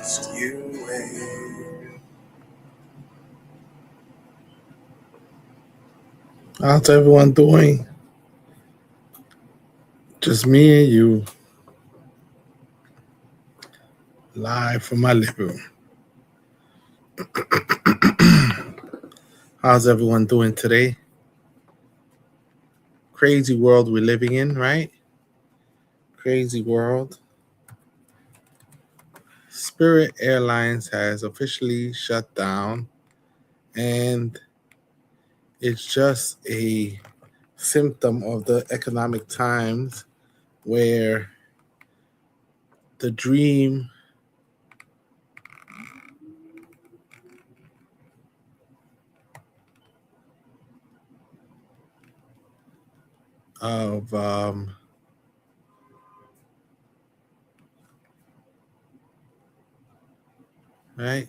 chased you away. How's everyone doing? Just me and you, live from my living room. How's everyone doing today? Crazy world we're living in, right? Crazy world. Spirit Airlines has officially shut down, and it's just a symptom of the economic times where the dream of right?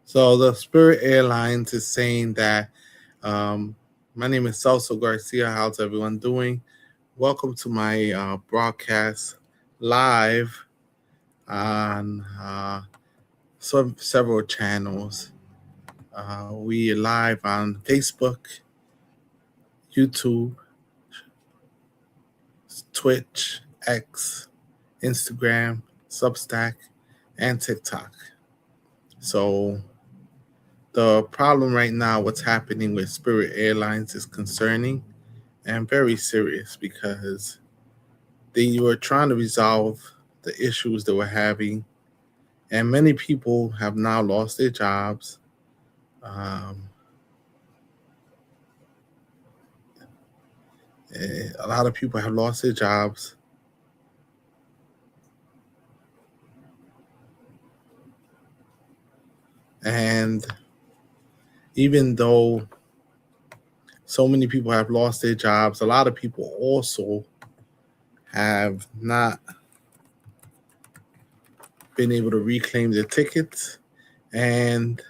So the Spirit Airlines is saying that my name is Celso Garcia. How's everyone doing? Welcome to my broadcast live on several channels. We are live on Facebook, YouTube, Twitch, X, Instagram, Substack, and TikTok. So the problem right now, what's happening with Spirit Airlines is concerning and very serious because they were trying to resolve the issues they were having, and many people have now lost their jobs. A lot of people have lost their jobs. And even though so many people have lost their jobs, a lot of people also have not been able to reclaim their tickets. And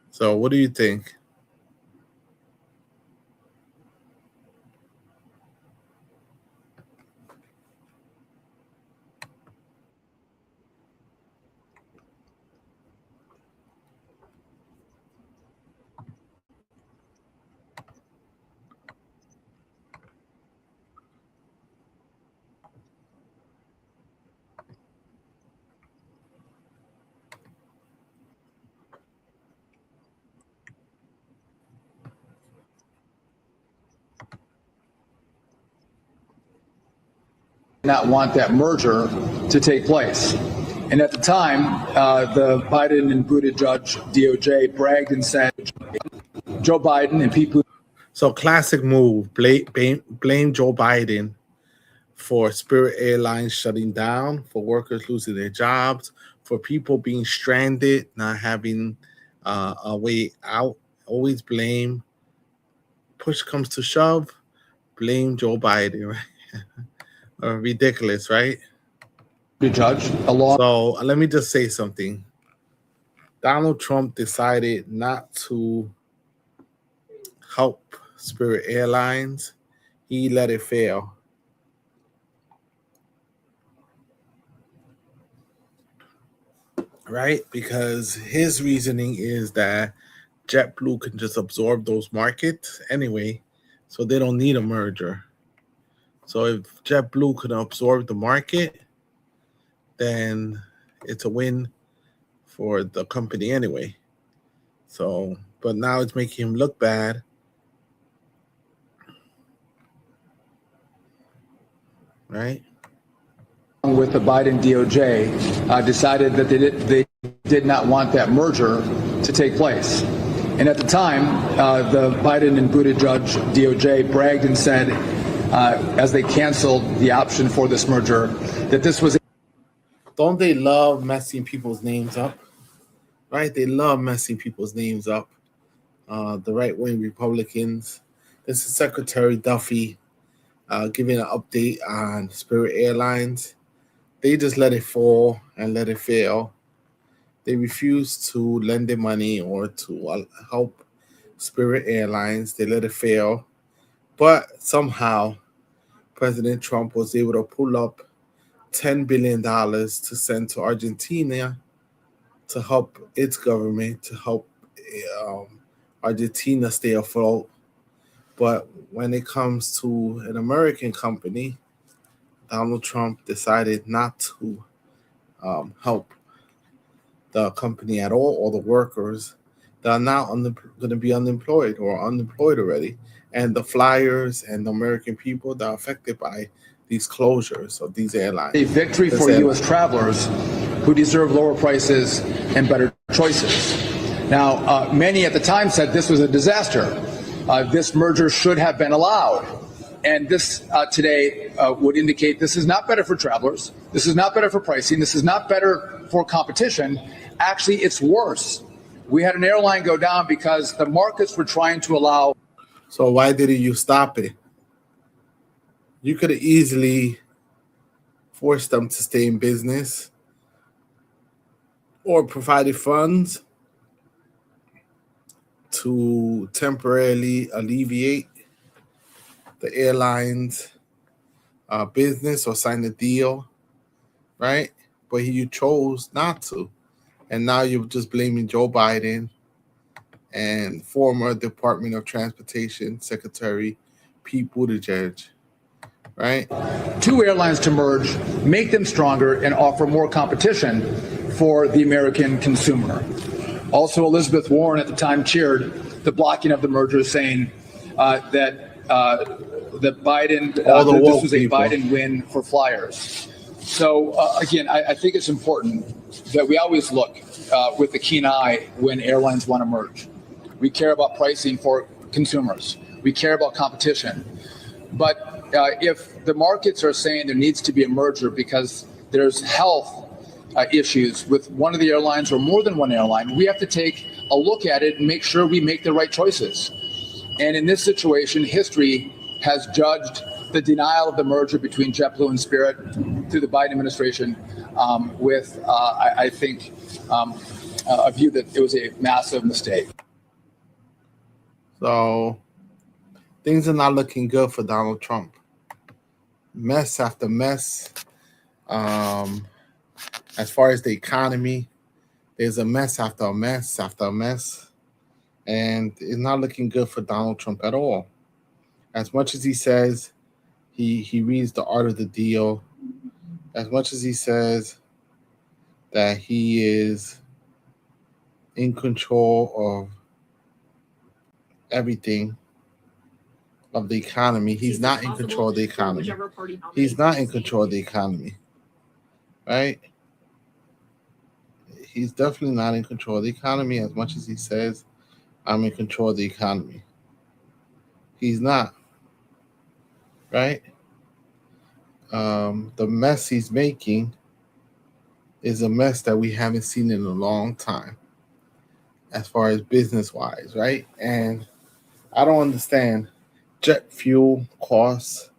so what do you think? Not want that merger to take place. And at the time, the Biden and Buttigieg DOJ bragged and said Joe Biden and people. So classic move, blame Joe Biden for Spirit Airlines shutting down, for workers losing their jobs, for people being stranded, not having a way out. Always blame. Push comes to shove, blame Joe Biden, right? Ridiculous, right? So let me just say something. Donald Trump decided not to help Spirit Airlines. He let it fail. Right? Because his reasoning is that JetBlue can just absorb those markets anyway, so they don't need a merger. So if JetBlue can absorb the market, then it's a win for the company anyway. So, but now it's making him look bad. Right? With the Biden DOJ, decided that they did not want that merger to take place. And at the time, the Biden and Buttigieg DOJ bragged and said as they canceled the option for this merger, that this was. Don't they love messing people's names up? Right? They love messing people's names up. The right wing Republicans. This is Secretary Duffy giving an update on Spirit Airlines. They just let it fall and let it fail. They refuse to lend their money or to help Spirit Airlines. They let it fail. But somehow, President Trump was able to pull up $10 billion to send to Argentina to help its government, to help Argentina stay afloat. But when it comes to an American company, Donald Trump decided not to help the company at all, or the workers that are now going to be unemployed or unemployed already, and the flyers and the American people that are affected by these closures of these airlines. A victory for U.S. travelers who deserve lower prices and better choices. Now, many at the time said this was a disaster. This merger should have been allowed. And this today would indicate this is not better for travelers. This is not better for pricing. This is not better for competition. Actually, it's worse. We had an airline go down because the markets were trying to allow. So why didn't you stop it? You could have easily forced them to stay in business or provided funds to temporarily alleviate the airline's business or sign a deal, right? But you chose not to. And now you're just blaming Joe Biden and former Department of Transportation Secretary Pete Buttigieg, right? Two airlines to merge, make them stronger, and offer more competition for the American consumer. Also, Elizabeth Warren at the time cheered the blocking of the merger, saying that Biden, this was a Biden win for flyers. So again, I think it's important that we always look with a keen eye when airlines want to merge. We care about pricing for consumers. We care about competition. But if the markets are saying there needs to be a merger because there's health issues with one of the airlines or more than one airline, we have to take a look at it and make sure we make the right choices. And in this situation, history has judged the denial of the merger between JetBlue and Spirit through the Biden administration with, I think, a view that it was a massive mistake. So things are not looking good for Donald Trump. Mess after mess. As far as the economy, there's a mess after a mess after a mess. And it's not looking good for Donald Trump at all. As much as he says he reads the art of the deal, as much as he says that he is in control of everything of the economy, he's not in control of the economy. He's not in control of the economy, right? He's definitely not in control of the economy as much as he says, I'm in control of the economy. He's not, right? The mess he's making is a mess that we haven't seen in a long time as far as business-wise, right? And I don't understand. Jet fuel costs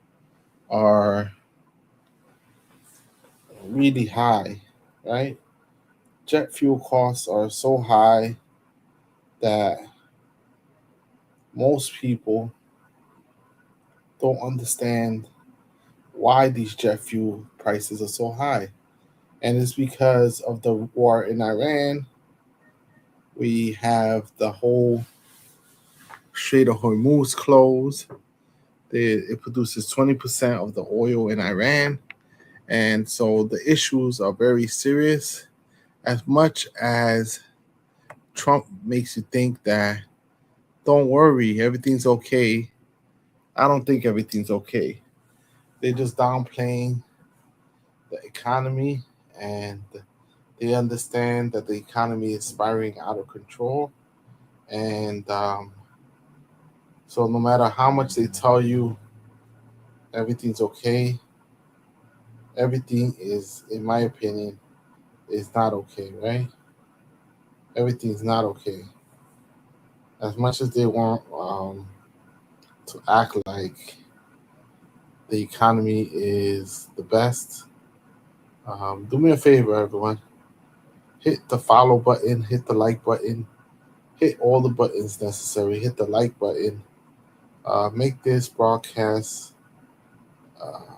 are really high, right? Jet fuel costs are so high that most people don't understand why these jet fuel prices are so high. And it's because of the war in Iran. We have the whole Strait of Hormuz closed. It produces 20% of the oil in Iran. And so the issues are very serious. As much as Trump makes you think that, don't worry, everything's okay, I don't think everything's okay. They're just downplaying the economy, and they understand that the economy is spiraling out of control. And so no matter how much they tell you everything's okay. Everything is, in my opinion, is not okay, right? Everything's not okay. As much as they want to act like the economy is the best, do me a favor, everyone. Hit the follow button, hit the like button, hit all the buttons necessary, hit the like button. Make this broadcast uh,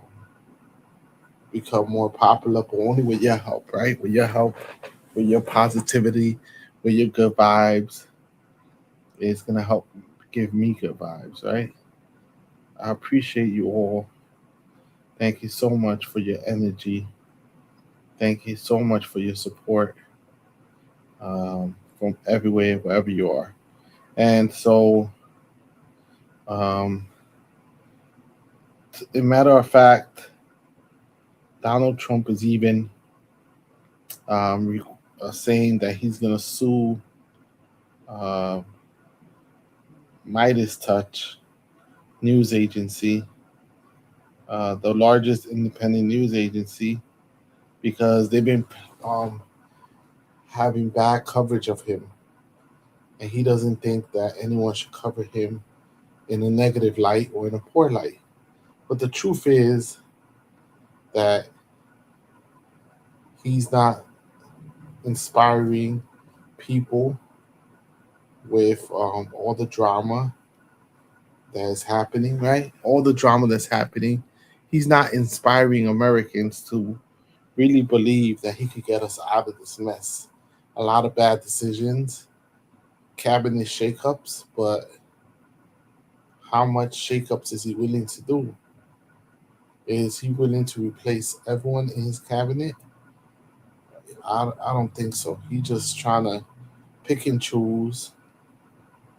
become more popular, but only with your help, right? With your help, with your positivity, with your good vibes. It's going to help give me good vibes, right? I appreciate you all. Thank you so much for your energy. Thank you so much for your support from everywhere, wherever you are. And so, um, a matter of fact, Donald Trump is even saying that he's going to sue uh, Midas Touch news agency, the largest independent news agency, because they've been um, having bad coverage of him. And he doesn't think that anyone should cover him in a negative light or in a poor light. But the truth is that he's not inspiring people with all the drama that is happening, right? All the drama that's happening. He's not inspiring Americans to really believe that he could get us out of this mess. A lot of bad decisions, cabinet shakeups, but how much shakeups is he willing to do? Is he willing to replace everyone in his cabinet? I don't think so. He's just trying to pick and choose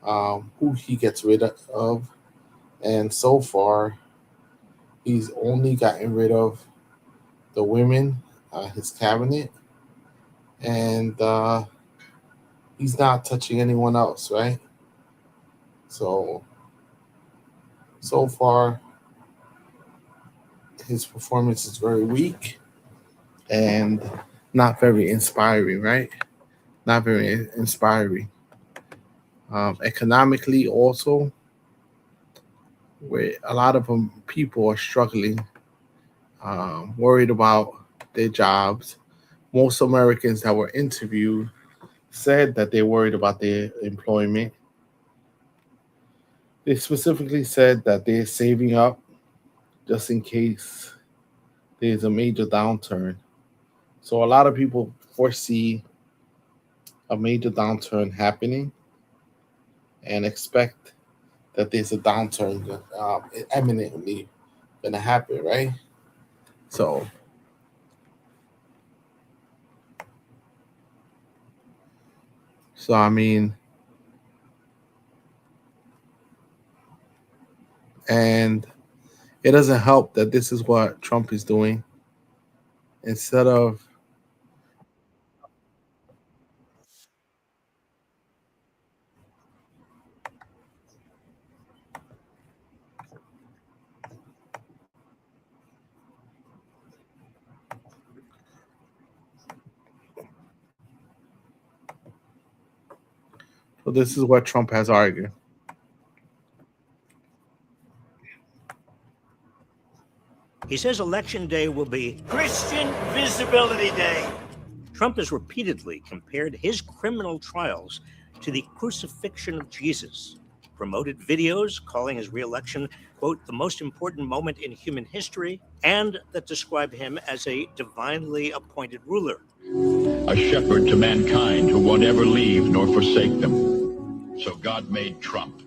who he gets rid of. And so far, he's only gotten rid of the women, his cabinet, and he's not touching anyone else, right? So far, his performance is very weak and not very inspiring, right? Not very inspiring. Economically, also, where a lot of people are struggling, worried about their jobs. Most Americans that were interviewed said that they're worried about their employment. They specifically said that they're saving up just in case there's a major downturn. So a lot of people foresee a major downturn happening and expect that there's a downturn imminently going to happen, right? So, I mean, and it doesn't help that this is what Trump is doing instead of. So this is what Trump has argued. He says Election Day will be Christian Visibility Day. Trump has repeatedly compared his criminal trials to the crucifixion of Jesus, promoted videos calling his reelection, quote, the most important moment in human history, and that describe him as a divinely appointed ruler. A shepherd to mankind who won't ever leave nor forsake them. So God made Trump.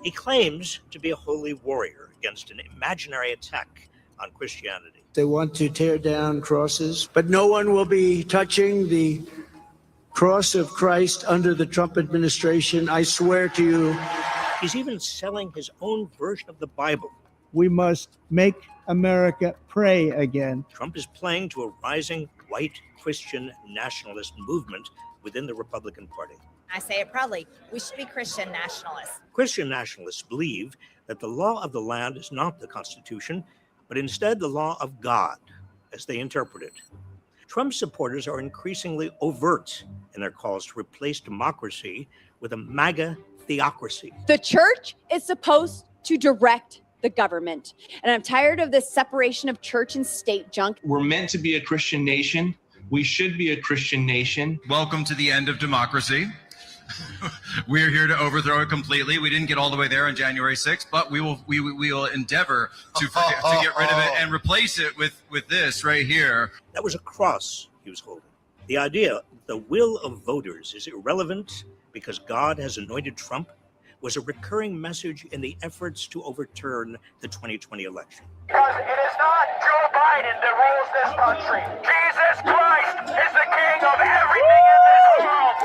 He claims to be a holy warrior against an imaginary attack on Christianity. They want to tear down crosses, but no one will be touching the cross of Christ under the Trump administration. I swear to you. He's even selling his own version of the Bible. We must make America pray again. Trump is playing to a rising white Christian nationalist movement within the Republican Party. I say it proudly, we should be Christian nationalists. Christian nationalists believe that the law of the land is not the Constitution, but instead the law of God, as they interpret it. Trump supporters are increasingly overt in their calls to replace democracy with a MAGA theocracy. The church is supposed to direct the government, and I'm tired of this separation of church and state junk. We're meant to be a Christian nation. We should be a Christian nation. Welcome to the end of democracy. We're here to overthrow it completely. We didn't get all the way there on January 6th, but we will endeavor to get rid of it and replace it with this right here. That was a cross he was holding. The idea the will of voters is irrelevant because God has anointed Trump was a recurring message in the efforts to overturn the 2020 election. Because it is not Joe Biden that rules this country. Jesus Christ is the king of everything in this world.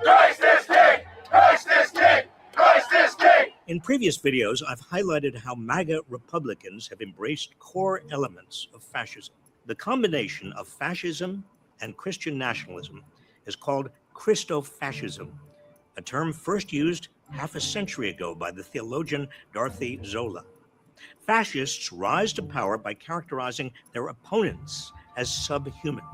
Christ is king! Christ is king! Christ is king! In previous videos, I've highlighted how MAGA Republicans have embraced core elements of fascism. The combination of fascism and Christian nationalism is called Christofascism, a term first used half a century ago by the theologian Dorothy Zola. Fascists rise to power by characterizing their opponents as subhuman.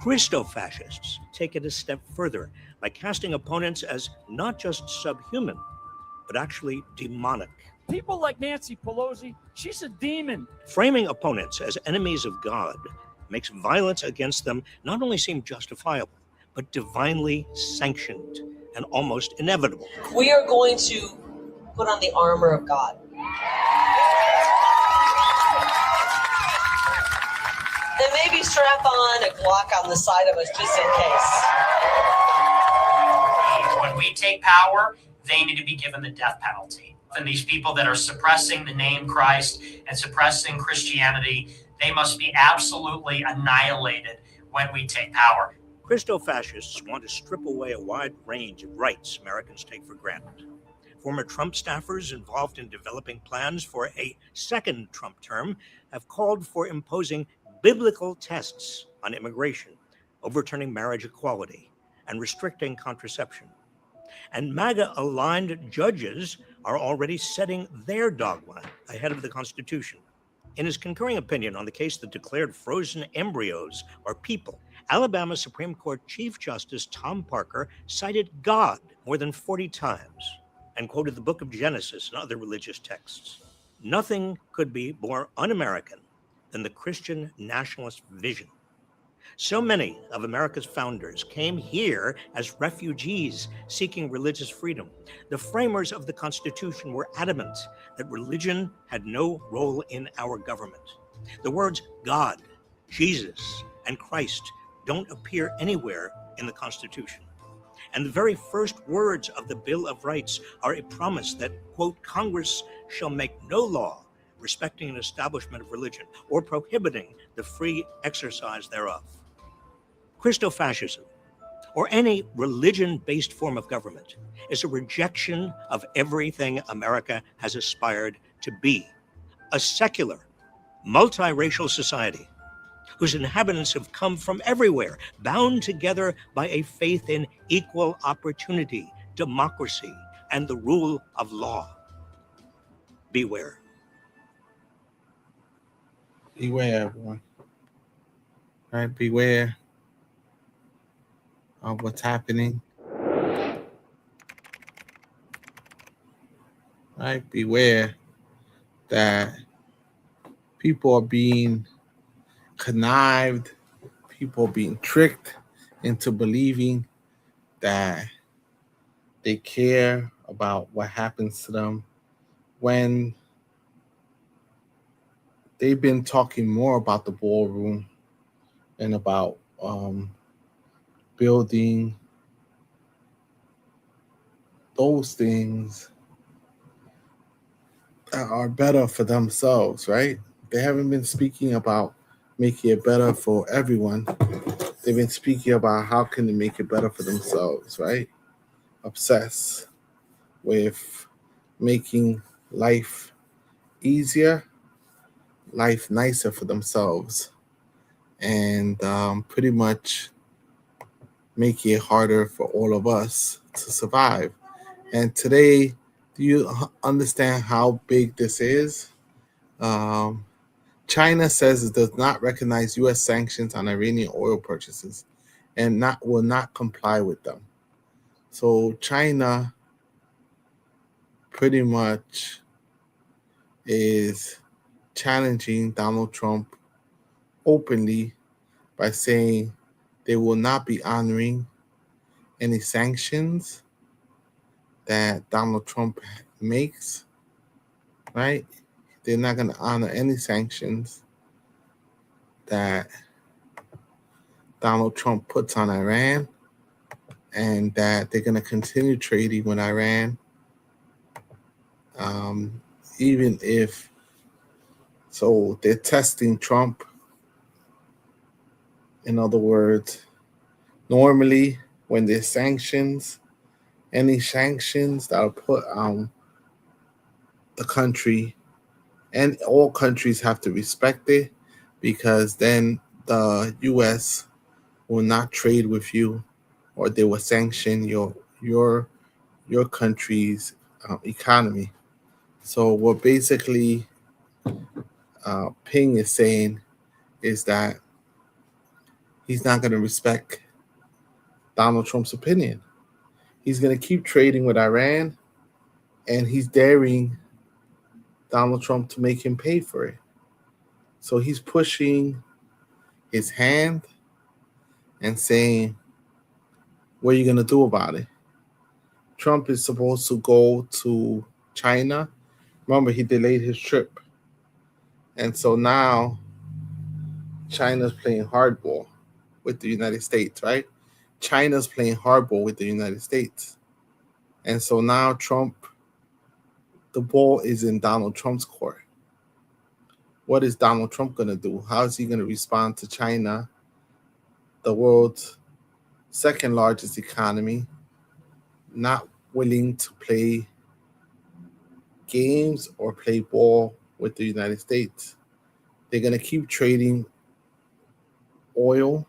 Christofascists take it a step further by casting opponents as not just subhuman, but actually demonic. People like Nancy Pelosi, she's a demon. Framing opponents as enemies of God makes violence against them not only seem justifiable, but divinely sanctioned and almost inevitable. We are going to put on the armor of God. And maybe strap on a Glock on the side of us just in case. When we take power, they need to be given the death penalty. And these people that are suppressing the name Christ and suppressing Christianity, they must be absolutely annihilated when we take power. Christofascists want to strip away a wide range of rights Americans take for granted. Former Trump staffers involved in developing plans for a second Trump term have called for imposing biblical tests on immigration, overturning marriage equality, and restricting contraception. And MAGA-aligned judges are already setting their dogma ahead of the Constitution. In his concurring opinion on the case that declared frozen embryos are people, Alabama Supreme Court Chief Justice Tom Parker cited God more than 40 times and quoted the book of Genesis and other religious texts. Nothing could be more un-American than the Christian nationalist vision. So many of America's founders came here as refugees seeking religious freedom. The framers of the Constitution were adamant that religion had no role in our government. The words God, Jesus, and Christ don't appear anywhere in the Constitution. And the very first words of the Bill of Rights are a promise that, quote, Congress shall make no law respecting an establishment of religion or prohibiting the free exercise thereof. Christofascism, or any religion-based form of government, is a rejection of everything America has aspired to be, a secular, multiracial society whose inhabitants have come from everywhere, bound together by a faith in equal opportunity, democracy, and the rule of law. Beware. Beware, everyone. All right, beware of what's happening. All right, beware that people are being connived, people are being tricked into believing that they care about what happens to them when they've been talking more about the ballroom and about building those things that are better for themselves, right? They haven't been speaking about making it better for everyone. They've been speaking about how can they make it better for themselves, right? Obsessed with making life easier, life nicer for themselves, and pretty much make it harder for all of us to survive. And today, Do you understand how big this is? Um, China says it does not recognize U.S. sanctions on Iranian oil purchases and will not comply with them. So China pretty much is challenging Donald Trump openly by saying they will not be honoring any sanctions that Donald Trump makes, right? They're not going to honor any sanctions that Donald Trump puts on Iran, and that they're going to continue trading with Iran, even if, so they're testing Trump. In other words, normally when there's sanctions, any sanctions that are put on the country, and all countries have to respect it, because then the U.S. will not trade with you, or they will sanction your country's economy. So what basically Ping is saying is that he's not going to respect Donald Trump's opinion. He's going to keep trading with Iran, and he's daring Donald Trump to make him pay for it. So he's pushing his hand and saying, what are you going to do about it? Trump is supposed to go to China. Remember, he delayed his trip. And so now China's playing hardball with the United States, right? China's playing hardball with the United States. And so now Trump, the ball is in Donald Trump's court. What is Donald Trump going to do? How is he going to respond to China, the world's second largest economy, not willing to play games or play ball with the United States? They're going to keep trading oil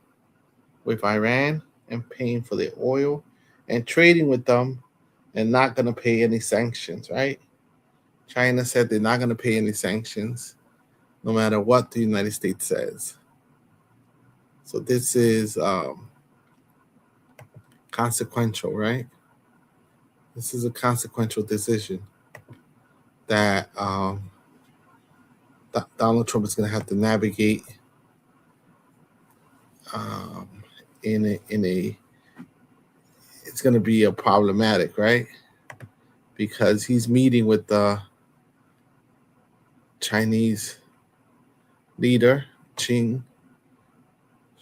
with Iran and paying for their oil and trading with them and not going to pay any sanctions, right? China said they're not going to pay any sanctions no matter what the United States says. So this is consequential, right? This is a consequential decision that Donald Trump is going to have to navigate in a it's going to be a problematic, right? Because he's meeting with the Chinese leader, Xi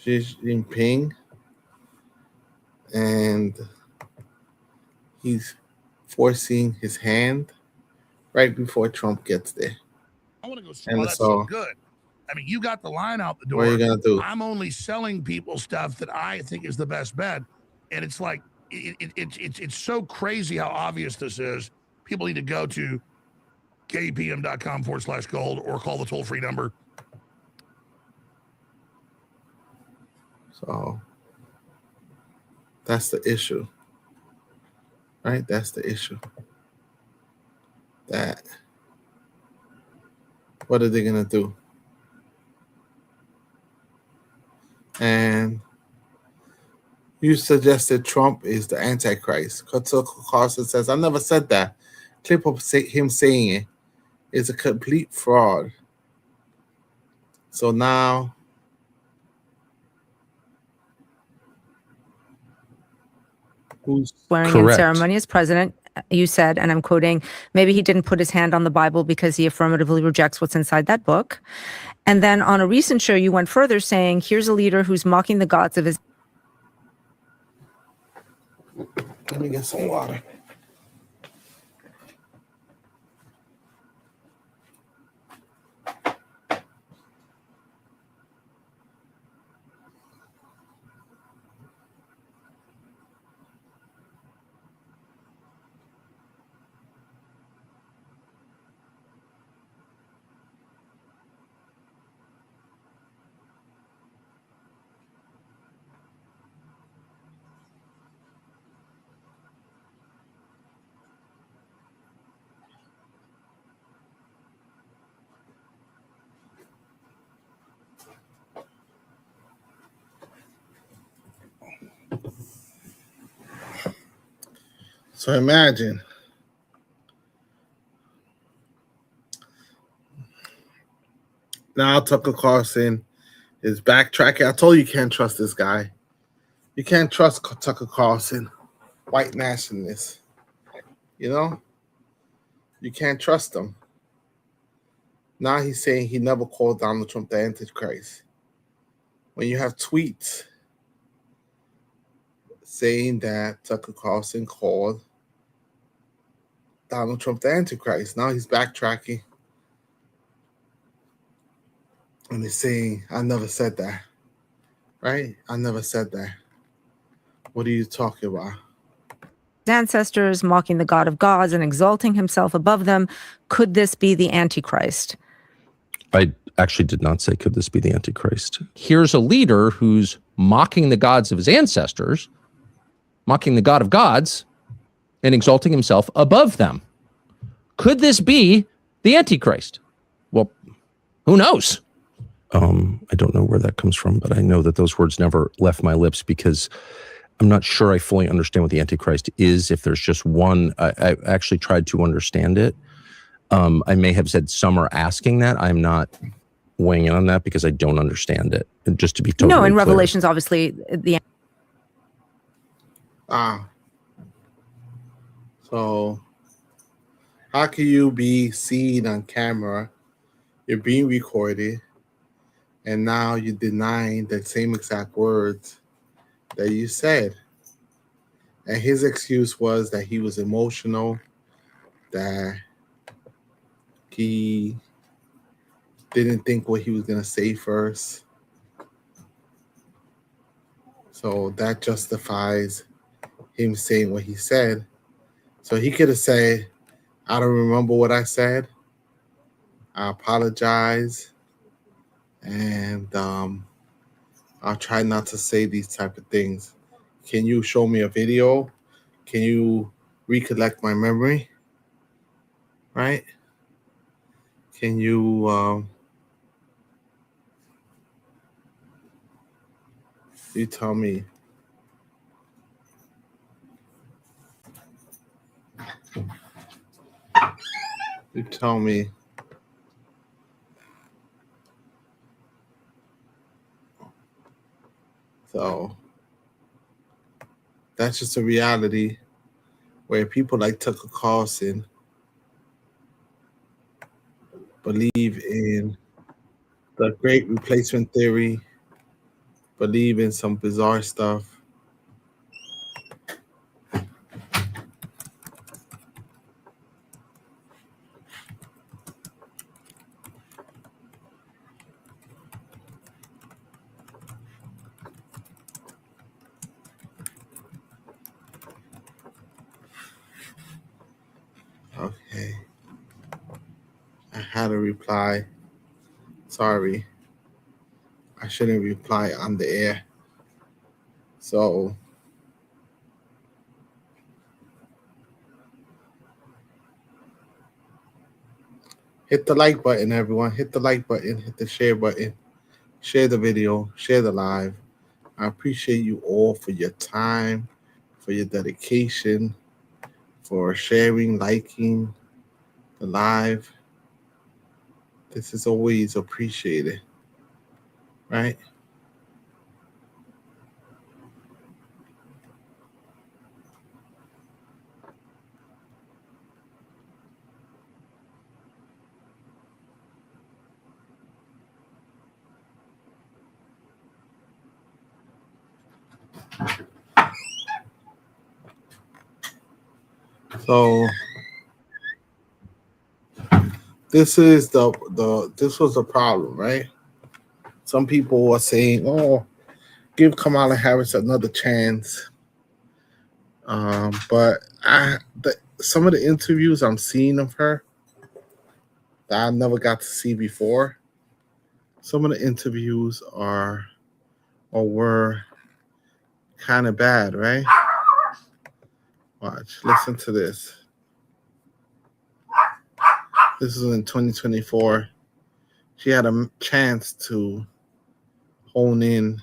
Jinping, and he's forcing his hand right before Trump gets there. I want to go, And oh, that's so good. I mean, you got the line out the door. What are you going to do? I'm only selling people stuff that I think is the best bet. And it's like, it's so crazy how obvious this is. People need to go to kpm.com/gold or call the toll-free number. So that's the issue, right? That's the issue. That what are they going to do? And you suggested Trump is the Antichrist. Carson says, I never said that. Clip of him saying it is a complete fraud. So now who's swearing in ceremony as president, you said, and I'm quoting, maybe he didn't put his hand on the Bible because he affirmatively rejects what's inside that book. And then on a recent show, you went further saying, here's a leader who's mocking the gods of his. Let me get some water. So imagine. Now Tucker Carlson is backtracking. I told you can't trust this guy. You can't trust Tucker Carlson, white nationalist. You know? You can't trust him. Now he's saying he never called Donald Trump the Antichrist. When you have tweets saying that Tucker Carlson called Donald Trump the Antichrist. Now he's backtracking. And he's saying, I never said that. Right? I never said that. What are you talking about? Ancestors, mocking the God of gods and exalting himself above them. Could this be the Antichrist? I actually did not say, could this be the Antichrist? Here's a leader who's mocking the gods of his ancestors, mocking the God of gods, and exalting himself above them. Could this be the Antichrist? Well, who knows? I don't know where that comes from, but I know that those words never left my lips because I'm not sure I fully understand what the Antichrist is. If there's just one, I actually tried to understand it. I may have said some are asking that. I'm not weighing in on that because I don't understand it. And just to be totally No, in clear. Revelations, obviously, the So how can you be seen on camera? You're being recorded, and now you're denying the same exact words that you said. And his excuse was that he was emotional, that he didn't think what he was going to say first. So that justifies him saying what he said. So he could have said, I don't remember what I said. I apologize. And I'll try not to say these type of things. Can you show me a video? Can you recollect my memory? Right? Can you you tell me? You tell me. So that's just a reality where people like Tucker Carlson believe in the great replacement theory, believe in some bizarre stuff. Okay. I had a reply. Sorry. I shouldn't reply on the air. So hit the like button, everyone. Hit the like button, hit the share button. Share the video, share the live. I appreciate you all for your time, for your dedication, for sharing, liking the live. This is always appreciated, right? So this is this was the problem, right? Some people are saying, "Oh, give Kamala Harris another chance." But some of the interviews I'm seeing of her that I never got to see before, some of the interviews are or were kind of bad, right? Watch, listen to this. This is in 2024. She had a chance to hone in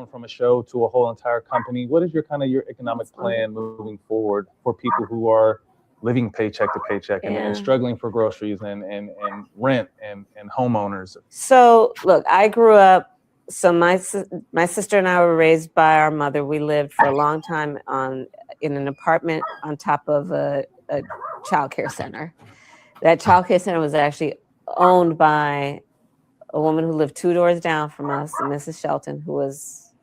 from a show to a whole entire company. What is your your economic plan moving forward for people who are living paycheck to paycheck and struggling for groceries and rent and homeowners? So look, I grew up, so my sister and I were raised by our mother. We lived for a long time in an apartment on top of a child care center. That child care center was actually owned by a woman who lived 2 doors down from us, Mrs. Shelton, who was,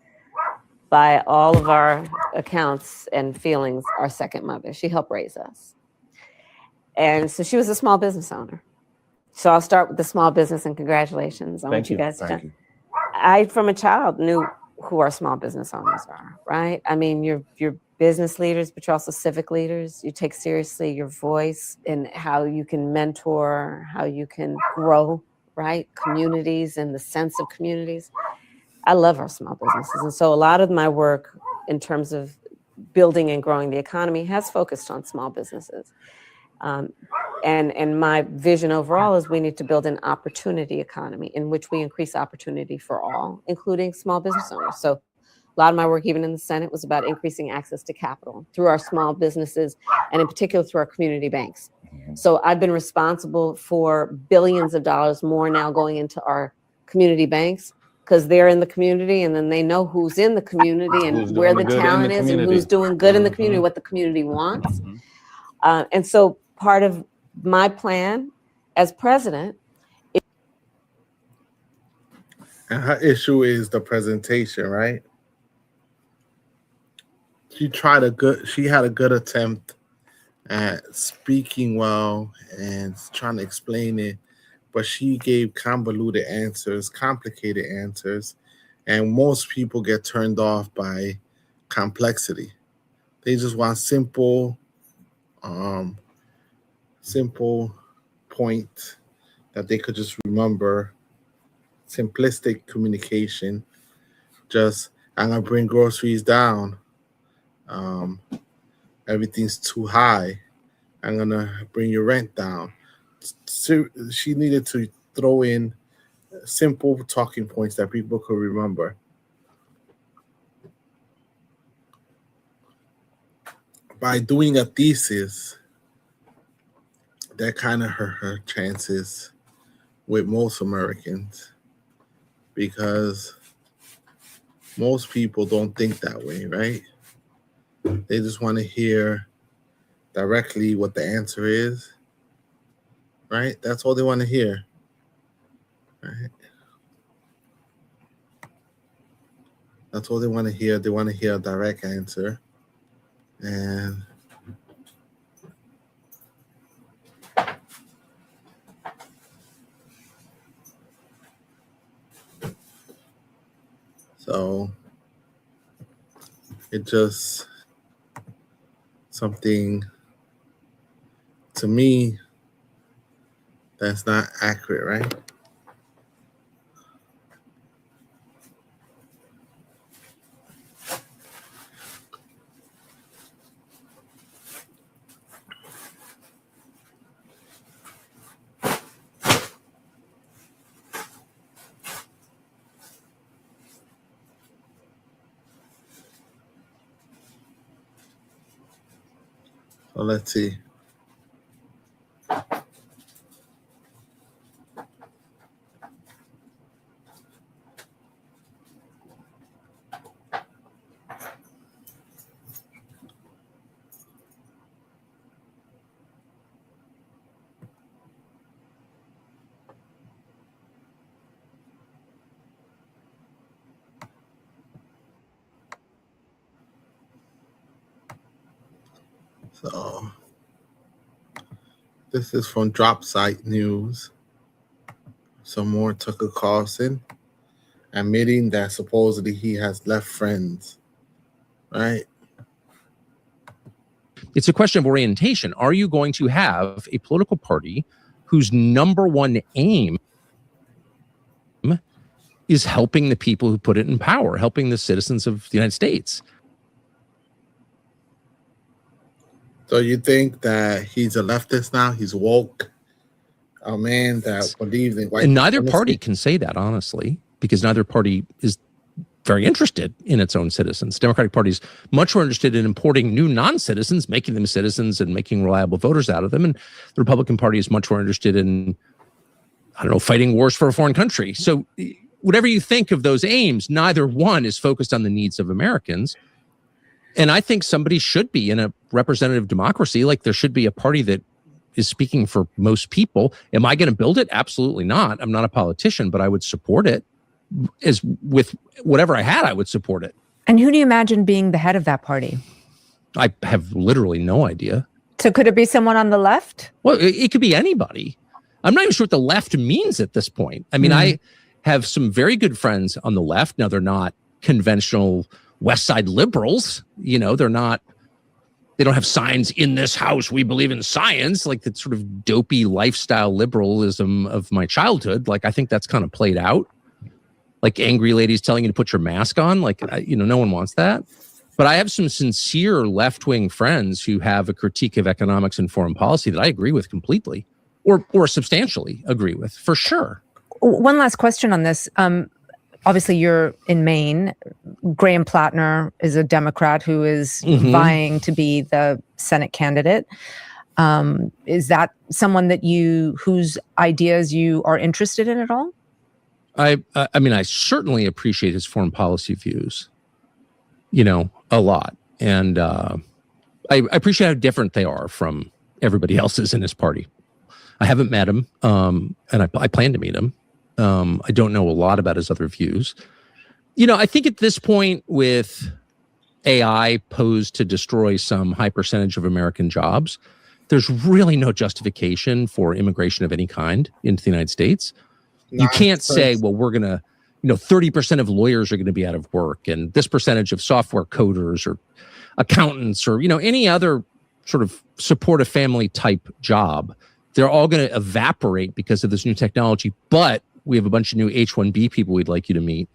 by all of our accounts and feelings, our second mother. She helped raise us. And so she was a small business owner. So I'll start with the small business, and congratulations on what you guys have done. I, from a child, knew who our small business owners are, right? I mean, you're business leaders, but you're also civic leaders. You take seriously your voice and how you can mentor, how you can grow, right? Communities and the sense of communities. I love our small businesses. And so a lot of my work in terms of building and growing the economy has focused on small businesses. And my vision overall is we need to build an opportunity economy in which we increase opportunity for all, including small business owners. So a lot of my work, even in the Senate, was about increasing access to capital through our small businesses, and in particular through our community banks. So I've been responsible for billions of dollars more now going into our community banks, because they're in the community and then they know who's in the community and where the talent is and who's doing good in the community, what the community wants. And so part of my plan as president. And her issue is the presentation, right? She had a good attempt at speaking well and trying to explain it, but she gave convoluted answers, complicated answers, and most people get turned off by complexity. They just want simple point that they could just remember, simplistic communication. Just, I'm gonna bring groceries down. Everything's too high. I'm gonna bring your rent down. So she needed to throw in simple talking points that people could remember. By doing a thesis, that kind of hurt her chances with most Americans, because most people don't think that way, right? They just want to hear directly what the answer is, right? That's all they want to hear, right? That's all they want to hear. They want to hear a direct answer. And so it just something to me that's not accurate, right? So let's see. So this is from Drop Site News. Some more Tucker Carlson admitting that supposedly he has left friends, right? It's a question of orientation. Are you going to have a political party whose number one aim is helping the people who put it in power, helping the citizens of the United States? So you think that he's a leftist now? He's woke? A man that believes in white And neither supremacy? party can say that, honestly, because neither party is very interested in its own citizens. The Democratic Party is much more interested in importing new non-citizens, making them citizens and making reliable voters out of them. And the Republican Party is much more interested in, I don't know, fighting wars for a foreign country. So whatever you think of those aims, neither one is focused on the needs of Americans. And I think somebody should be in a representative democracy. Like, there should be a party that is speaking for most people. Am I going to build it? Absolutely not. I'm not a politician, but I would support it. As with whatever I had, I would support it. And who do you imagine being the head of that party? I have literally no idea. So could it be someone on the left? Well, it could be anybody. I'm not even sure what the left means at this point. I mean, I have some very good friends on the left. Now, they're not conventional West Side liberals. You know, they don't have signs in this house, we believe in science, like that sort of dopey lifestyle liberalism of my childhood. Like, I think that's kind of played out. Like angry ladies telling you to put your mask on. Like, no one wants that. But I have some sincere left-wing friends who have a critique of economics and foreign policy that I agree with completely, or substantially agree with, for sure. One last question on this. Obviously, you're in Maine. Graham Plattner is a Democrat who is vying to be the Senate candidate. Is that someone whose ideas you are interested in at all? I mean, I certainly appreciate his foreign policy views, a lot. And I appreciate how different they are from everybody else's in his party. I haven't met him, and I plan to meet him. I don't know a lot about his other views. I think at this point, with AI posed to destroy some high percentage of American jobs, there's really no justification for immigration of any kind into the United States. You can't say, well, we're going to, 30% of lawyers are going to be out of work, and this percentage of software coders or accountants or, any other sort of support a family type job. They're all going to evaporate because of this new technology. But we have a bunch of new H-1B people we'd like you to meet.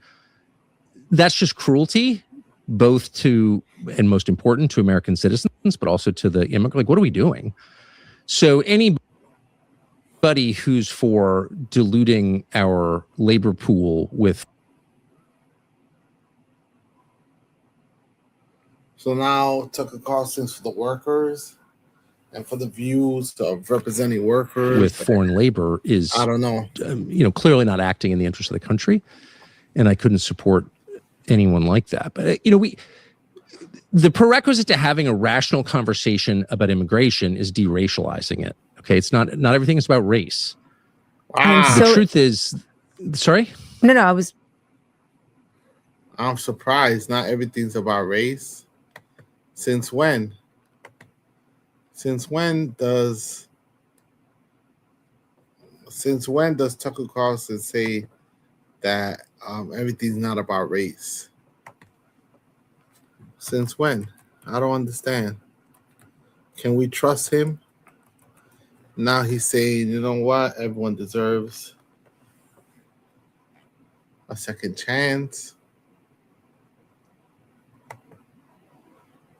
That's just cruelty, both to, and most important, to American citizens, but also to the immigrant. Like, what are we doing? So anybody who's for diluting our labor pool with. So now Tucker Carlson's for the workers and for the views of representing workers with foreign labor is, I don't know, clearly not acting in the interest of the country. And I couldn't support anyone like that. But, the prerequisite to having a rational conversation about immigration is deracializing it. Okay, it's not everything is about race. The truth is, sorry? No, I'm surprised not everything's about race. Since when? Since when does Tucker Carlson say that everything's not about race? Since when? I don't understand. Can we trust him? Now he's saying, you know what? Everyone deserves a second chance.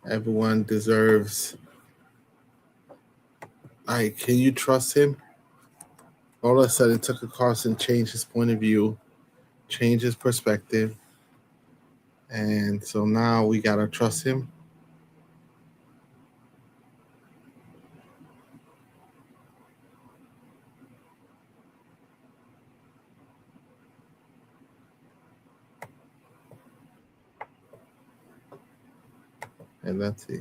Everyone deserves. Can you trust him? All of a sudden, Tucker Carlson changed his point of view, changed his perspective. And so now we got to trust him. And let's see.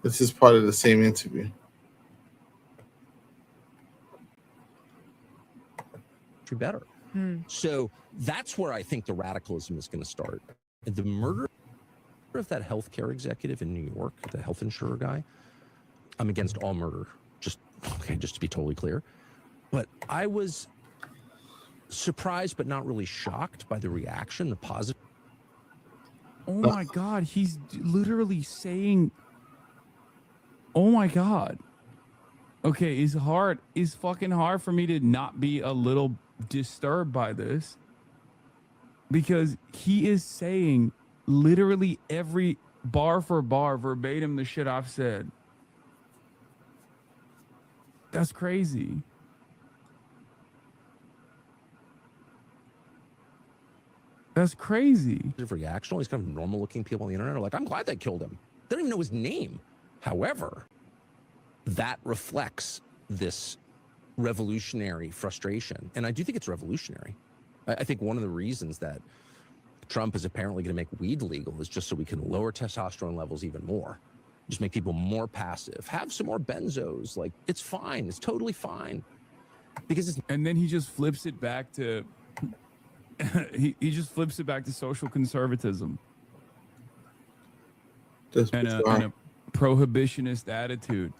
This is part of the same interview. Better. So that's where I think the radicalism is going to start. The murder of that healthcare executive in New York, the health insurer guy, I'm against all murder, just to be totally clear. But I was surprised but not really shocked by the reaction, the positive. Oh my God, he's literally saying, oh my God. Okay, it's fucking hard for me to not be a little disturbed by this, because he is saying literally every bar for bar verbatim the shit I've said. That's crazy. That's crazy. Reaction. All these kind of normal-looking people on the internet are like, I'm glad they killed him. They don't even know his name. However, that reflects this revolutionary frustration. And I do think it's revolutionary. I think one of the reasons that Trump is apparently going to make weed legal is just so we can lower testosterone levels even more. Just make people more passive. Have some more benzos. Like, it's fine. It's totally fine. Because it's... And then he just flips it back to... he just flips it back to social conservatism. And a prohibitionist attitude.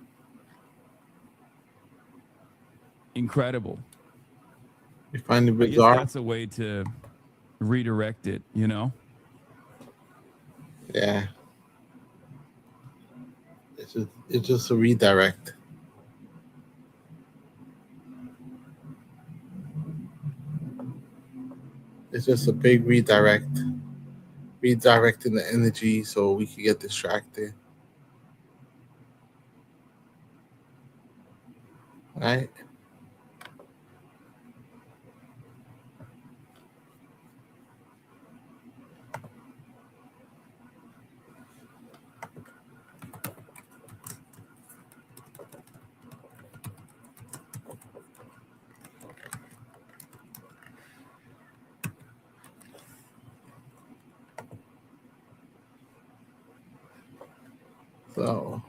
Incredible. You find it I guess bizarre? that's a way to redirect it, you know? Yeah. It's just a redirect. It's just a big redirect. Redirecting the energy so we can get distracted. Right? So,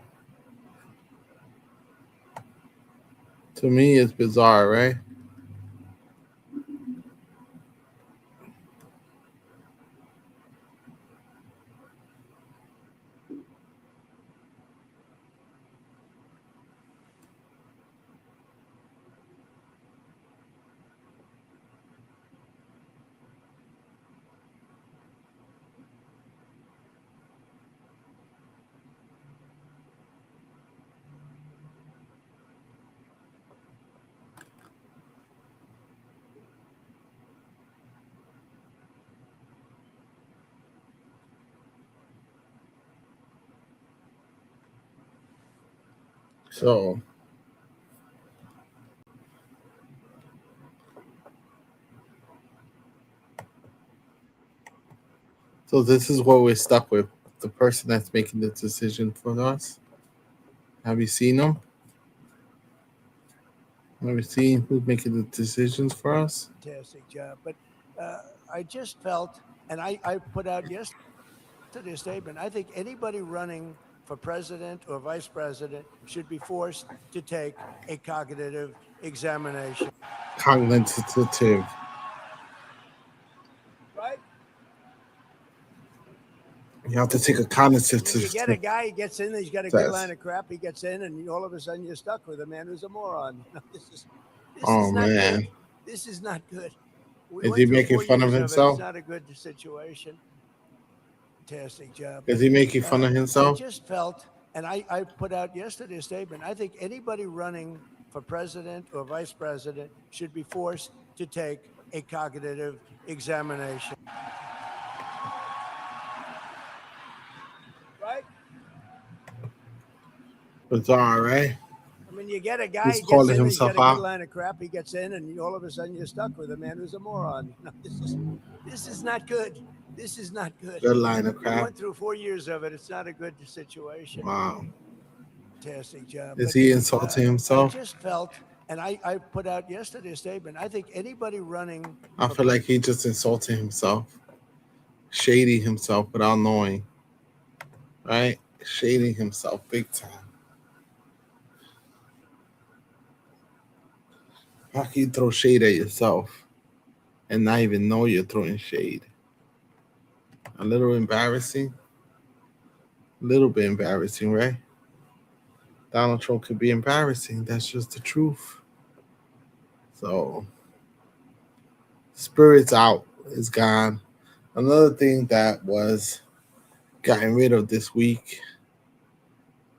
to me, it's bizarre, right? So, this is what we're stuck with. The person that's making the decision for us. Have you seen them? Have you seen who's making the decisions for us? Fantastic job. But I just felt, and I put out yesterday a statement, I think anybody running for president or vice president should be forced to take a cognitive examination. Cognitive. Right? You have to take a cognitive I mean, you get a test. guy, he gets in, he's got a good line of crap, he gets in, and all of a sudden you're stuck with a man who's a moron. This is Oh, not man. good. This is not good. We Is went he through making 4 fun of years himself? It's not a good situation. Fantastic job. Is he making fun of himself? I just felt, and I put out yesterday a statement, I think anybody running for president or vice president should be forced to take a cognitive examination. Right? Bizarre, right? I mean, you get a guy, He's he gets calling in, he's got himself a good out. line of crap, he gets in, and all of a sudden you're stuck with a man who's a moron. This is not good. This is not good. Good line of We crap. went through 4 years of it. It's not a good situation. Wow. Fantastic job. Is he insulting himself? I just felt, and I put out yesterday a statement, I think anybody running... I feel like he just insulting himself. Shading himself without knowing. Right? Shading himself big time. How can you throw shade at yourself and not even know you're throwing shade? A little embarrassing. A little bit embarrassing, right? Donald Trump could be embarrassing. That's just the truth. So, Spirit's out. It's gone. Another thing that was gotten rid of this week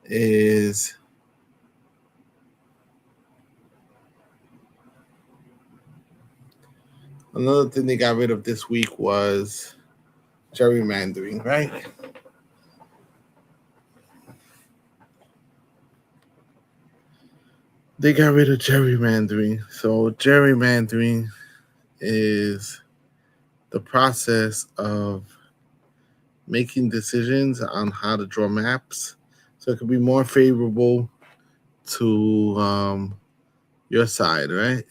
is another thing they got rid of this week was gerrymandering, right? they got rid of gerrymandering. So gerrymandering is the process of making decisions on how to draw maps so it can be more favorable to your side, right?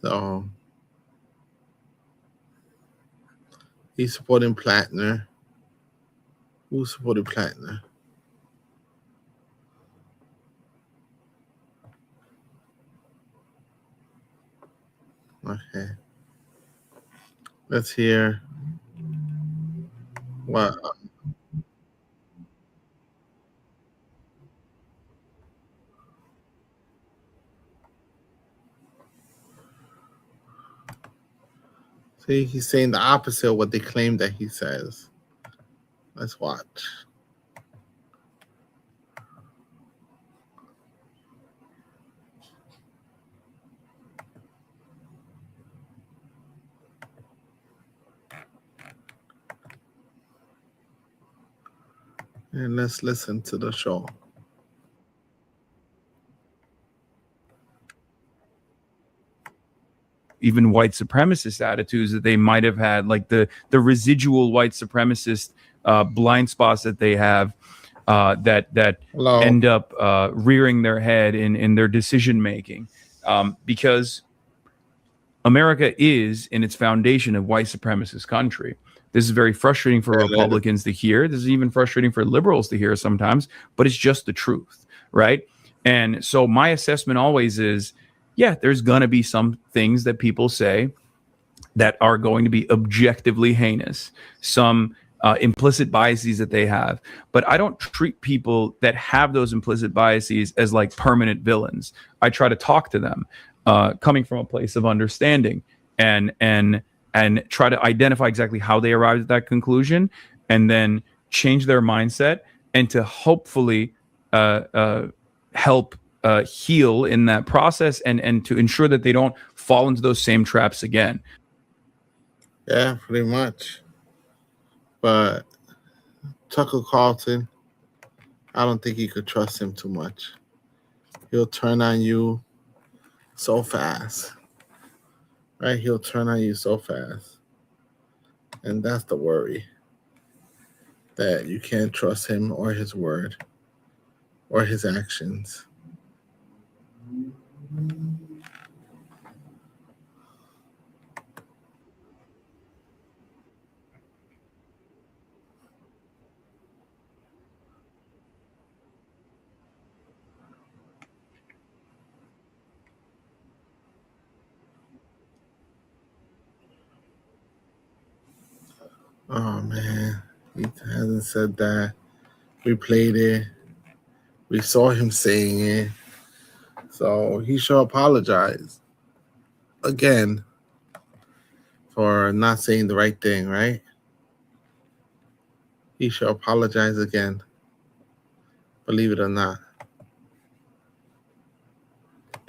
So he's supporting Plattner. Who's supporting Plattner? Okay. Let's hear what. See, he's saying the opposite of what they claim that he says. Let's watch. And let's listen to the show. Even white supremacist attitudes that they might have had, like the residual white supremacist blind spots that they have that end up rearing their head in their decision making, because America is in its foundation a white supremacist country. This is very frustrating for Republicans to hear. This is even frustrating for liberals to hear sometimes, but it's just the truth, right? And so my assessment always is, yeah, there's going to be some things that people say that are going to be objectively heinous, some implicit biases that they have. But I don't treat people that have those implicit biases as like permanent villains. I try to talk to them coming from a place of understanding and try to identify exactly how they arrived at that conclusion and then change their mindset and to hopefully help heal in that process and to ensure that they don't fall into those same traps again. Yeah, pretty much. But Tucker Carlson, I don't think you could trust him too much. He'll turn on you so fast. Right? He'll turn on you so fast. And that's the worry. That you can't trust him or his word or his actions. Oh man, he hasn't said that. We played it. We saw him saying it. So he should apologize again for not saying the right thing, right? He should apologize again. Believe it or not.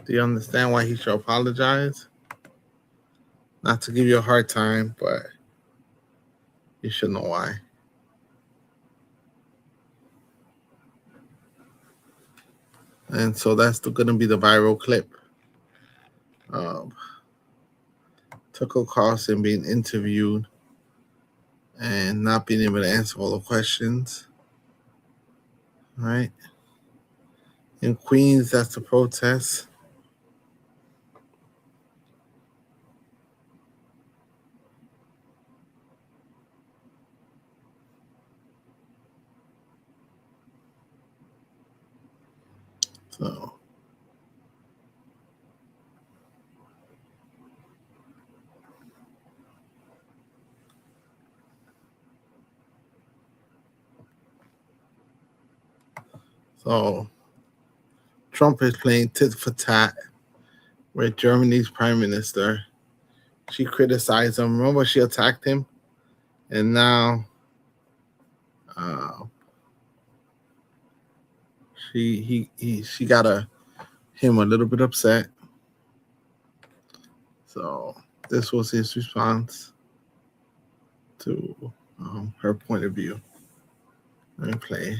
Do you understand why he should apologize? Not to give you a hard time, but you should know why. And so that's going to be the viral clip of Tucker Carlson being interviewed and not being able to answer all the questions. Right? In Queens, that's the protest. So Trump is playing tit for tat with Germany's prime minister. She criticized him. Remember, she attacked him, and now she got him a little bit upset. So this was his response. to her point of view. Let me play.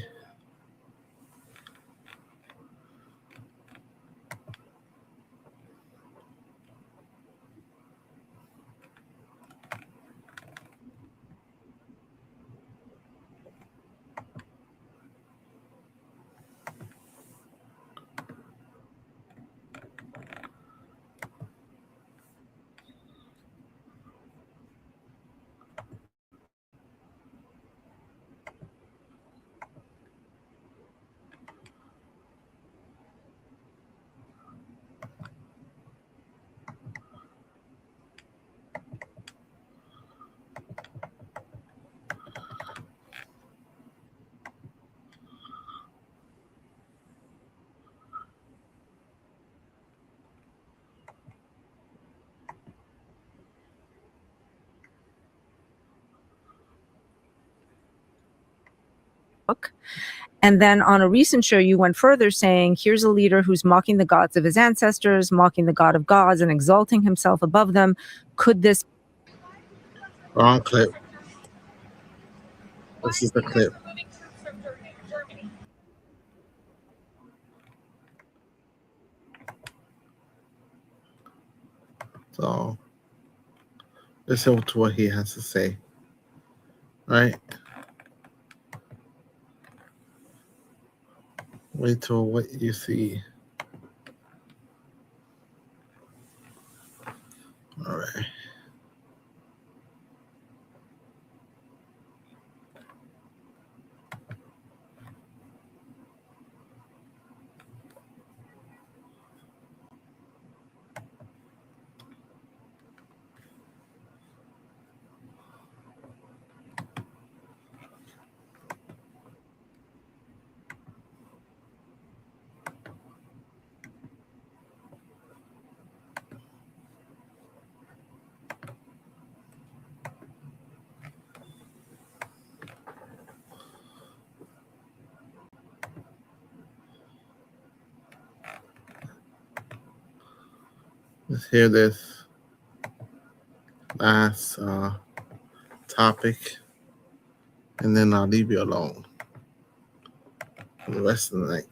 book. And then on a recent show, you went further saying, here's a leader who's mocking the gods of his ancestors, mocking the God of gods, and exalting himself above them. Could this... Wrong clip. This is the clip. So listen to what he has to say. Right? Wait till what you see. All right. Let's hear this last topic, and then I'll leave you alone for the rest of the night.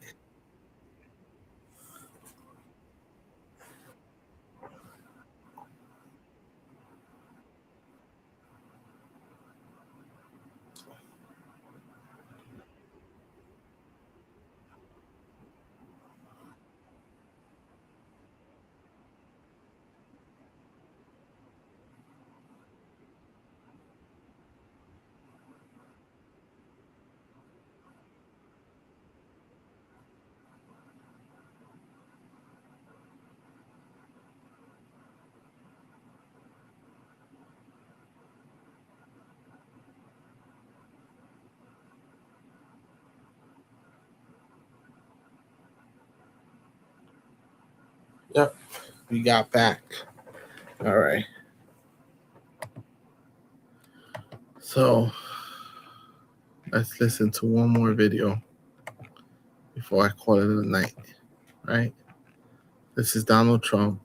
Yep, we got back. All right. So let's listen to one more video before I call it a night. Right? This is Donald Trump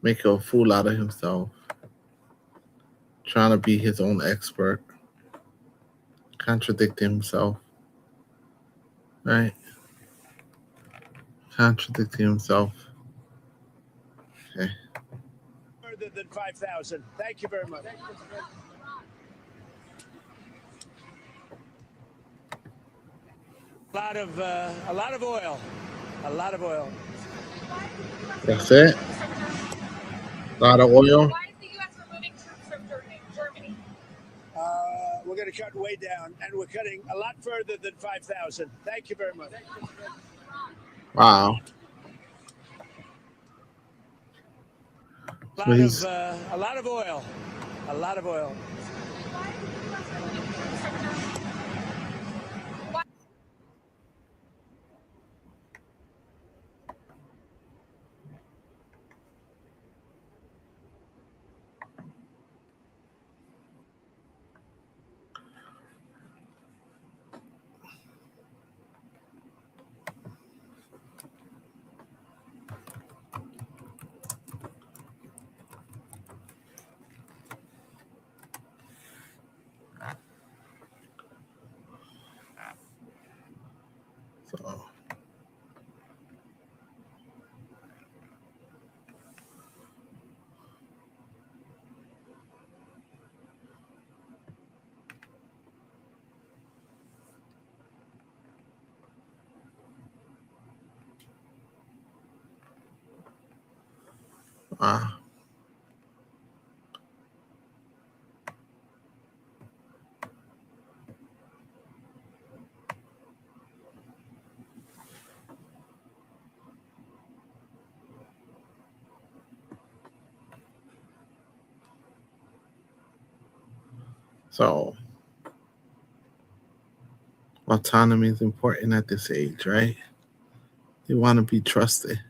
making a fool out of himself, trying to be his own expert, contradicting himself. Right? Contradicting himself. Okay. Further than 5,000. Thank you very much. A lot of oil. A lot of oil. That's it. A lot of oil. Why is the U.S. removing troops from Germany? We're going to cut way down, and we're cutting a lot further than 5,000. Thank you very much. Wow. A lot of oil. A lot of oil. So autonomy is important at this age, right? You want to be trusted.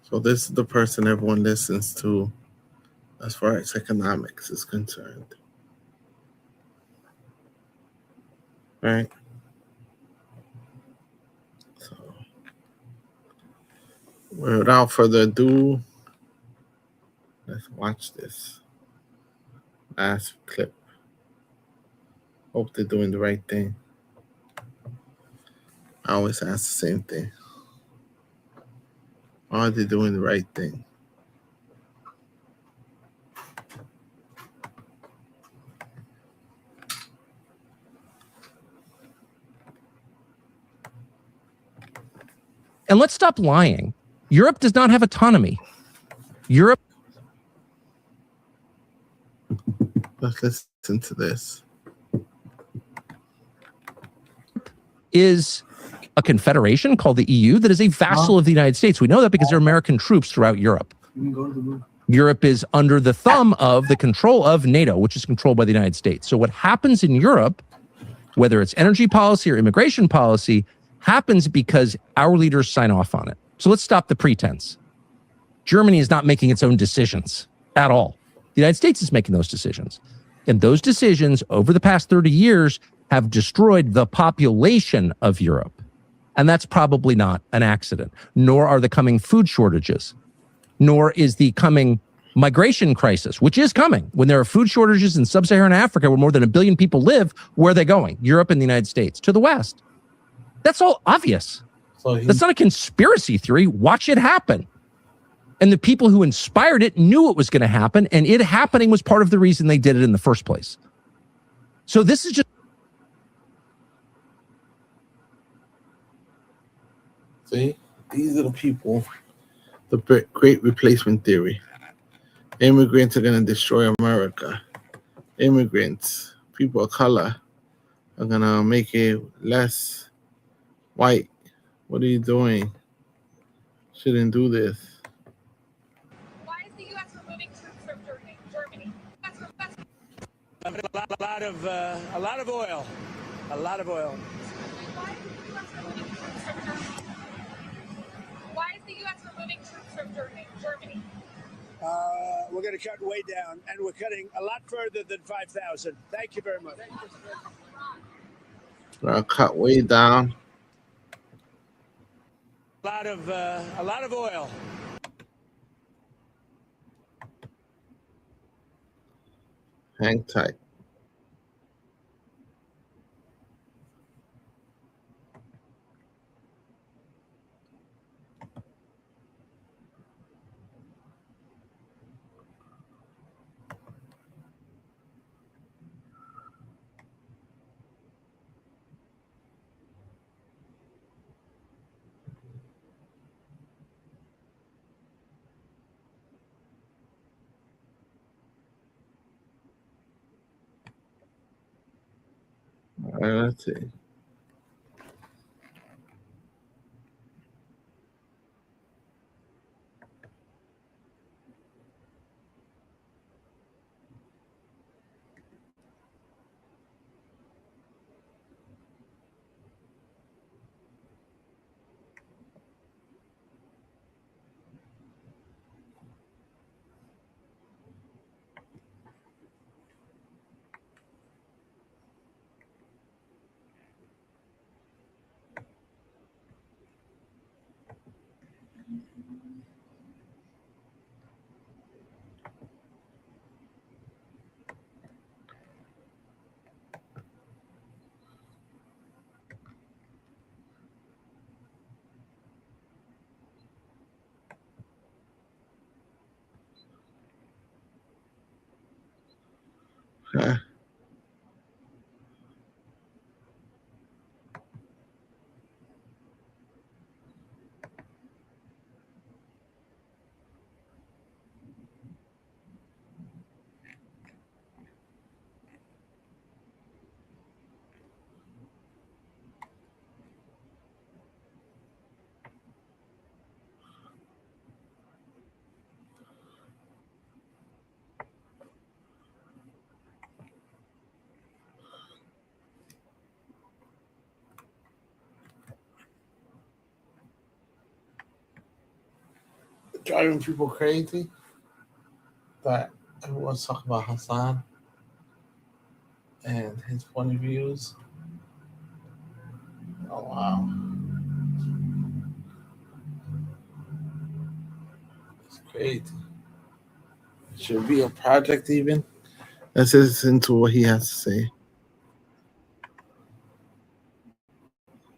So this is the person everyone listens to as far as economics is concerned. Right? So without further ado, let's watch this last clip. Hope they're doing the right thing. I always ask the same thing. Are they doing the right thing? And let's stop lying. Europe does not have autonomy. Europe. Let's listen to this. Is a confederation called the EU that is a vassal of the United States. We know that because there are American troops throughout Europe. Europe is under the thumb of the control of NATO, which is controlled by the United States. So what happens in Europe, whether it's energy policy or immigration policy, happens because our leaders sign off on it. So let's stop the pretense. Germany is not making its own decisions at all. The United States is making those decisions. And those decisions over the past 30 years have destroyed the population of Europe. And that's probably not an accident, nor are the coming food shortages, nor is the coming migration crisis, which is coming. When there are food shortages in sub-Saharan Africa, where more than 1 billion people live, where are they going? Europe and the United States, to the West. That's all obvious. That's not a conspiracy theory. Watch it happen. And the people who inspired it knew it was going to happen, and it happening was part of the reason they did it in the first place. So this is just... See, these are the people, the great replacement theory. Immigrants are going to destroy America. Immigrants, people of color, are going to make it less white. What are you doing? Shouldn't do this. Why is the U.S. removing troops from Germany? A lot of oil. A lot of oil. Why is the U.S. removing troops from Germany? We're going to cut way down, and we're cutting a lot further than 5,000. Thank you very much. I'll cut way down. A lot of oil. Hang tight. All right, let's see. Driving people crazy that everyone's talking about Hassan and his point of views. Oh wow. It's crazy. Should be a project even. Let's listen to what he has to say.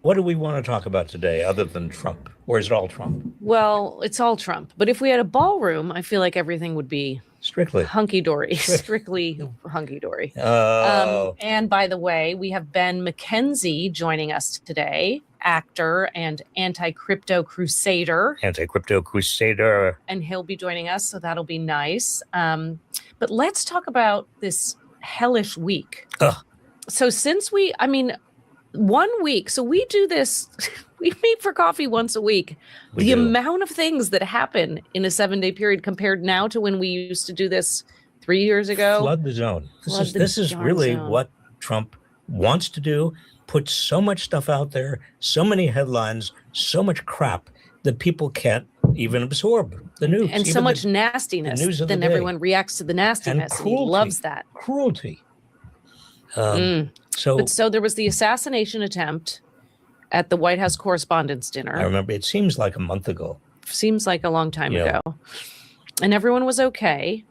What do we want to talk about today other than Trump? Or is it all Trump? Well, it's all Trump. But if we had a ballroom, I feel like everything would be strictly hunky-dory. Strictly hunky-dory. Oh. And by the way, we have Ben McKenzie joining us today, actor and anti-crypto crusader. Anti-crypto crusader. And he'll be joining us, so that'll be nice. But let's talk about this hellish week. Ugh. So since 1 week, so we do this, we meet for coffee once a week. The amount of things that happen in a 7-day period compared now to when we used to do this 3 years ago. Flood the zone. This is really what Trump wants to do. Put so much stuff out there, so many headlines, so much crap that people can't even absorb the news. And so much nastiness. news of the then day. everyone reacts to the nastiness. And he loves that. Cruelty. So there was the assassination attempt at the White House Correspondents' Dinner. I remember, it seems like a month ago. Seems like a long time ago. And everyone was okay.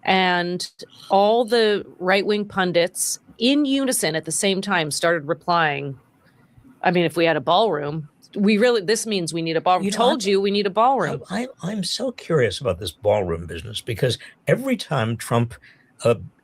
And all the right-wing pundits in unison at the same time started replying. I mean, if we had a ballroom, this means we need a ballroom. We need a ballroom. I'm so curious about this ballroom business because every time Trump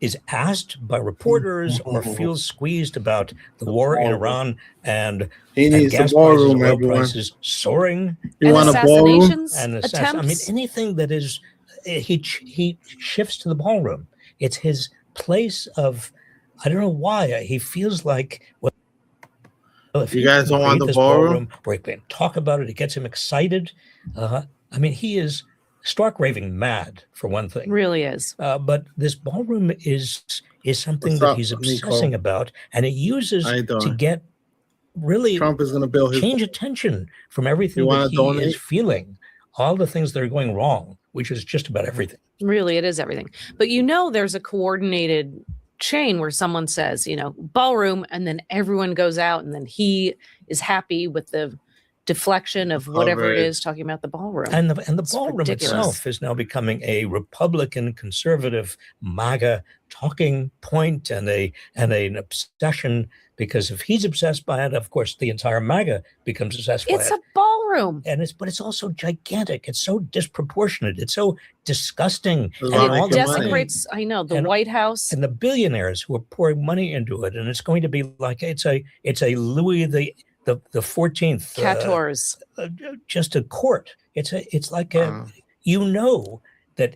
is asked by reporters or feels squeezed about the war in Iran and gas prices, oil prices soaring, you want a ballroom? And I mean, anything that is, he shifts to the ballroom. It's his place of, I don't know why, he feels like, well, if you guys don't want the ballroom, where he can talk about it, it gets him excited. I mean, he is stark raving mad, for one thing. Really is. But this ballroom is something that he's obsessing about, and he uses to get really Trump is going to build change attention from everything that he is feeling, all the things that are going wrong, which is just about everything. Really, it is everything. But there's a coordinated chain where someone says, ballroom, and then everyone goes out, and then he is happy with the deflection of whatever it is talking about the ballroom. And the ballroom itself is now becoming a Republican conservative MAGA talking point and an obsession, because if he's obsessed by it, of course the entire MAGA becomes obsessed by it. It's a ballroom. But it's also gigantic. It's so disproportionate. It's so disgusting. And it desecrates, the White House. And the billionaires who are pouring money into it. And it's going to be like, it's a Louis the 14th 14th, just a court. It's like that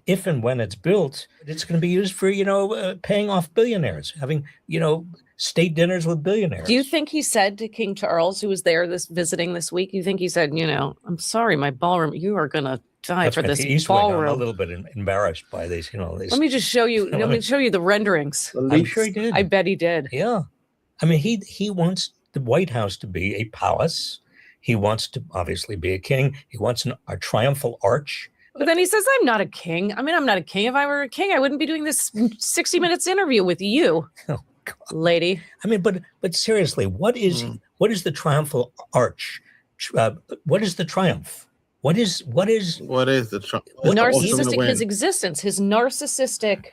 if and when it's built, it's going to be used for paying off billionaires, having state dinners with billionaires. Do you think he said to King Charles, who was there visiting this week? You think he said, I'm sorry, my ballroom, you are going to die for this ballroom? I'm a little bit embarrassed by these. Let me just show you. Let me show you the renderings. I'm sure he did. I bet he did. Yeah, I mean he wants the White House to be a palace. He wants to obviously be a king. He wants a triumphal arch. But then he says, I'm not a king. I mean, I'm not a king. If I were a king, I wouldn't be doing this 60 minutes interview with you, lady. I mean, but seriously, what is the triumphal arch? What is the triumph? What is the triumph? Narcissistic, his existence, his narcissistic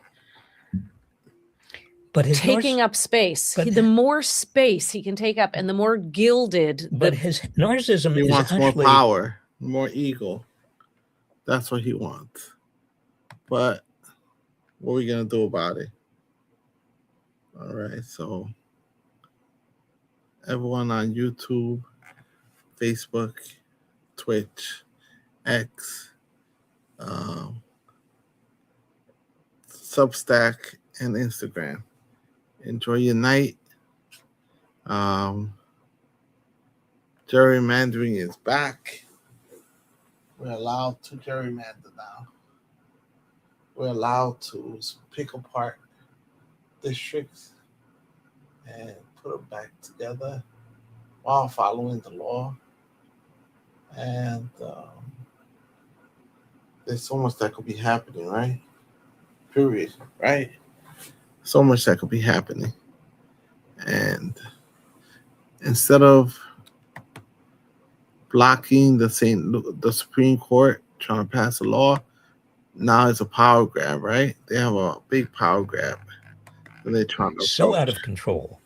taking up space. The more space he can take up and the more gilded. But his narcissism he wants more power, more ego. That's what he wants. But what are we going to do about it? All right, so everyone on YouTube, Facebook, Twitch, X, Substack, and Instagram. Enjoy your night. Gerrymandering is back. We're allowed to gerrymander now. We're allowed to pick apart districts and put them back together while following the law. And there's so much that could be happening, right? Period, right? So much that could be happening. And instead of blocking the Supreme Court trying to pass a law, now it's a power grab, right? They have a big power grab. And they're trying to so out of control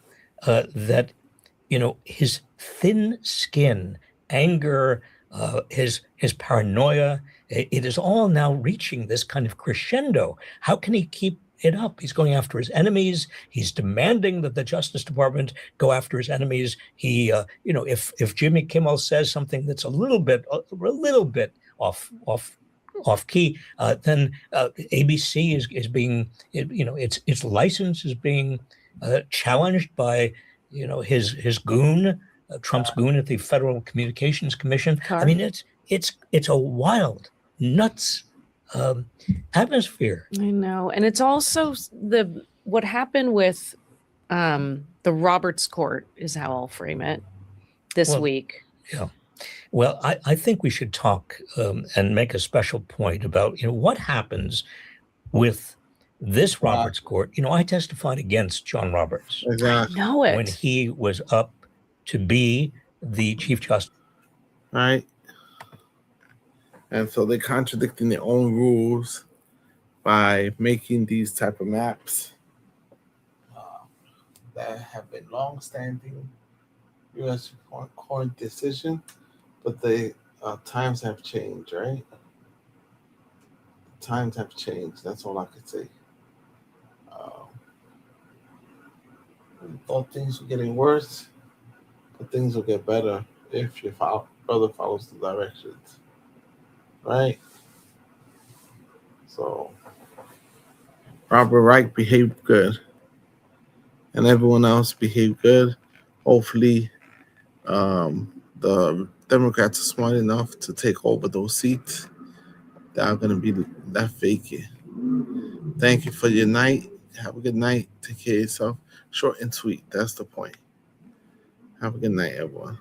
that, you know, his thin skin, anger, his paranoia, it is all now reaching this kind of crescendo. How can he keep it up? He's going after his enemies. He's demanding that the Justice Department go after his enemies. He, you know, if Jimmy Kimmel says something that's a little bit off key, then ABC is being, you know, its license is being challenged by, you know, his goon, Trump's goon at the Federal Communications Commission. I mean, it's a wild, nuts atmosphere. I know, and it's also what happened with the Roberts Court is how I'll frame it this week. Yeah. Well, I think we should talk and make a special point about, you know, what happens with this Roberts Court. You know, I testified against John Roberts. Exactly. I know it. When he was up to be the Chief Justice. Right. And so they're contradicting their own rules by making these type of maps that have been long-standing U.S. Supreme Court decision, but the times have changed, right? Times have changed. That's all I could say. I thought things were getting worse, but things will get better if your brother follows the directions, right? So Robert Reich behaved good, and everyone else behaved good. Hopefully, the Democrats are smart enough to take over those seats that are going to be left vacant. Thank you for your night. Have a good night. Take care of yourself. Short and sweet. That's the point. Have a good night, everyone.